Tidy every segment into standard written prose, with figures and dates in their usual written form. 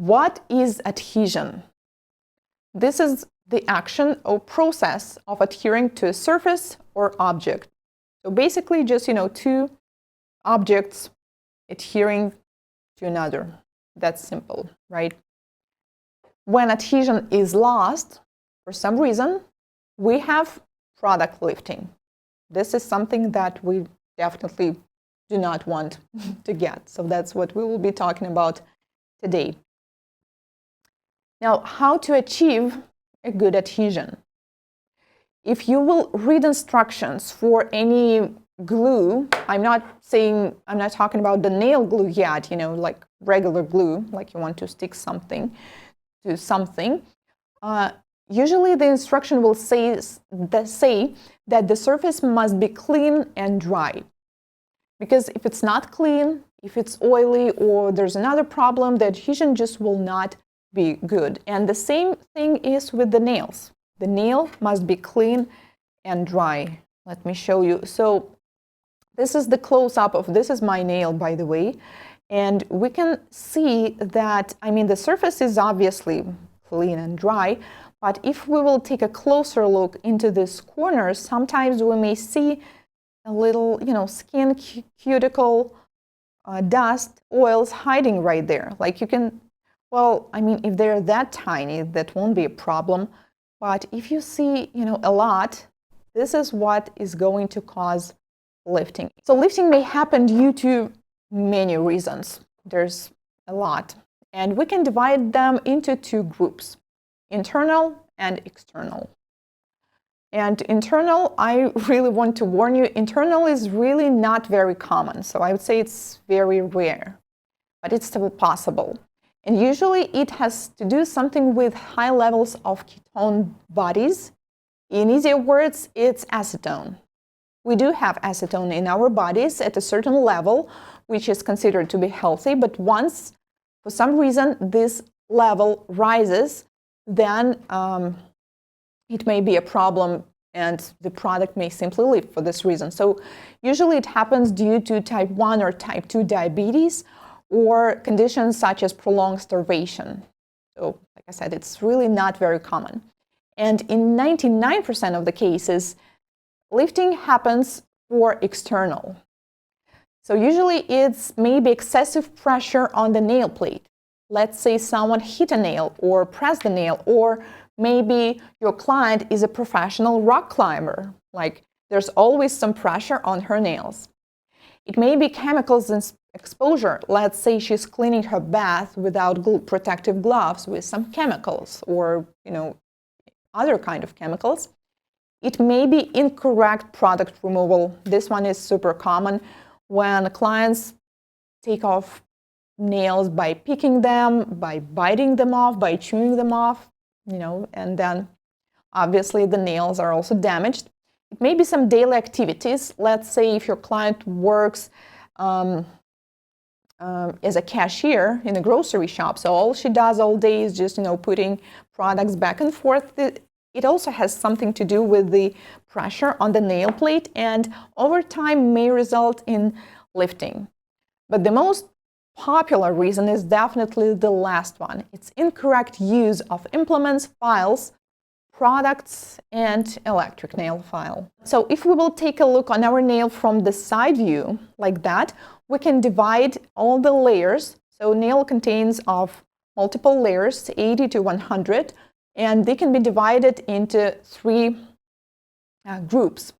What is adhesion? This is the action or process of adhering to a surface or object. So basically just, two objects adhering to another. That's simple, right? When adhesion is lost, for some reason, we have product lifting. This is something that we definitely do not want to get. So that's what we will be talking about today. Now, how to achieve a good adhesion? If you will read instructions for any glue, I'm not talking about the nail glue yet, like regular glue, like you want to stick something to something. Usually the instruction will say that the surface must be clean and dry. Because if it's not clean, if it's oily, or there's another problem, the adhesion just will not be good. And the same thing is with the nails. The nail must be clean and dry. Let me show you. So this is the close-up of, this is my nail, by the way. And we can see that, the surface is obviously clean and dry, but if we will take a closer look into these corners, sometimes we may see a little, skin cuticle, dust, oils hiding right there. Like you can, if they're that tiny, that won't be a problem. But if you see, a lot, this is what is going to cause lifting. So lifting may happen due to many reasons. There's a lot. And we can divide them into two groups, internal and external. And internal, I really want to warn you, internal is really not very common. So I would say it's very rare, but it's still possible. And usually it has to do something with high levels of ketone bodies. In easier words, it's acetone. We do have acetone in our bodies at a certain level, which is considered to be healthy, but once, for some reason, this level rises, then it may be a problem and the product may simply leave for this reason. So usually it happens due to type 1 or type 2 diabetes or conditions such as prolonged starvation. So like I said, it's really not very common. And in 99% of the cases, lifting happens for external. So usually it's maybe excessive pressure on the nail plate. Let's say someone hit a nail or pressed the nail, or maybe your client is a professional rock climber. Like there's always some pressure on her nails. It may be chemicals exposure. Let's say she's cleaning her bath without protective gloves with some chemicals or, other kind of chemicals. It may be incorrect product removal. This one is super common when clients take off nails by picking them, by biting them off, by chewing them off, and then obviously the nails are also damaged. It may be some daily activities. Let's say if your client works as a cashier in a grocery shop, so all she does all day is just, putting products back and forth. It also has something to do with the pressure on the nail plate, and over time may result in lifting. But the most popular reason is definitely the last one. It's incorrect use of implements, files, products, and electric nail file. So if we will take a look on our nail from the side view like that, we can divide all the layers. So nail contains of multiple layers, 80 to 100, and they can be divided into three groups.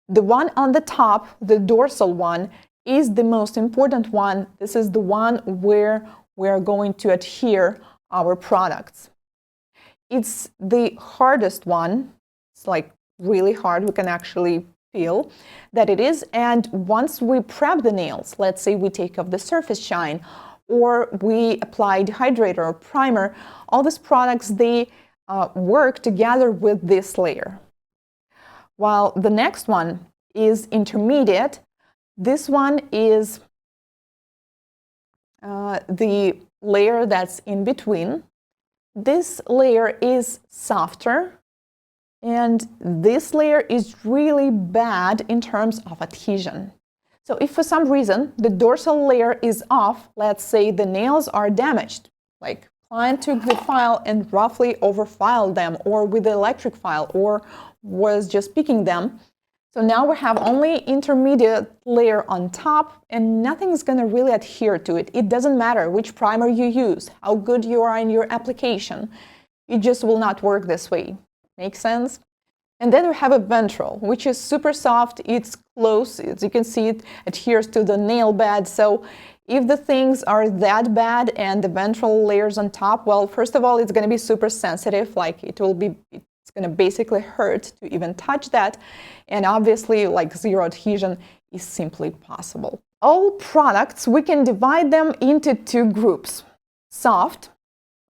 The one on the top, the dorsal one, is the most important one. This is the one where we're going to adhere our products. It's the hardest one. It's like really hard. We can actually feel that it is. And once we prep the nails, let's say we take off the surface shine or we apply dehydrator or primer, all these products, they work together with this layer. While the next one is intermediate, this one is the layer that's in between. This layer is softer, and this layer is really bad in terms of adhesion. So if for some reason the dorsal layer is off, let's say the nails are damaged, like client took the file and roughly overfiled them, or with the electric file, or was just picking them. So now we have only intermediate layer on top, and nothing's going to really adhere to it. It doesn't matter which primer you use, how good you are in your application. It just will not work this way. Make sense? And then we have a ventral, which is super soft. It's close. As you can see, it adheres to the nail bed. So if the things are that bad and the ventral layers on top, well, first of all, it's going to be super sensitive. Like it's going to basically hurt to even touch that. And obviously, like zero adhesion is simply possible. All products, we can divide them into two groups, soft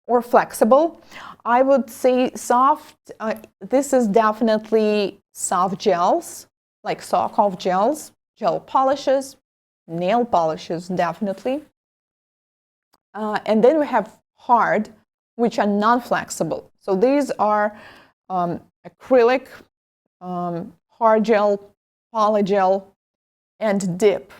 or flexible. I would say soft, this is definitely soft gels, like Sokolov gels, gel polishes, nail polishes, definitely. And then we have hard, which are non-flexible. So these are acrylic, hard gel, polygel, and dip.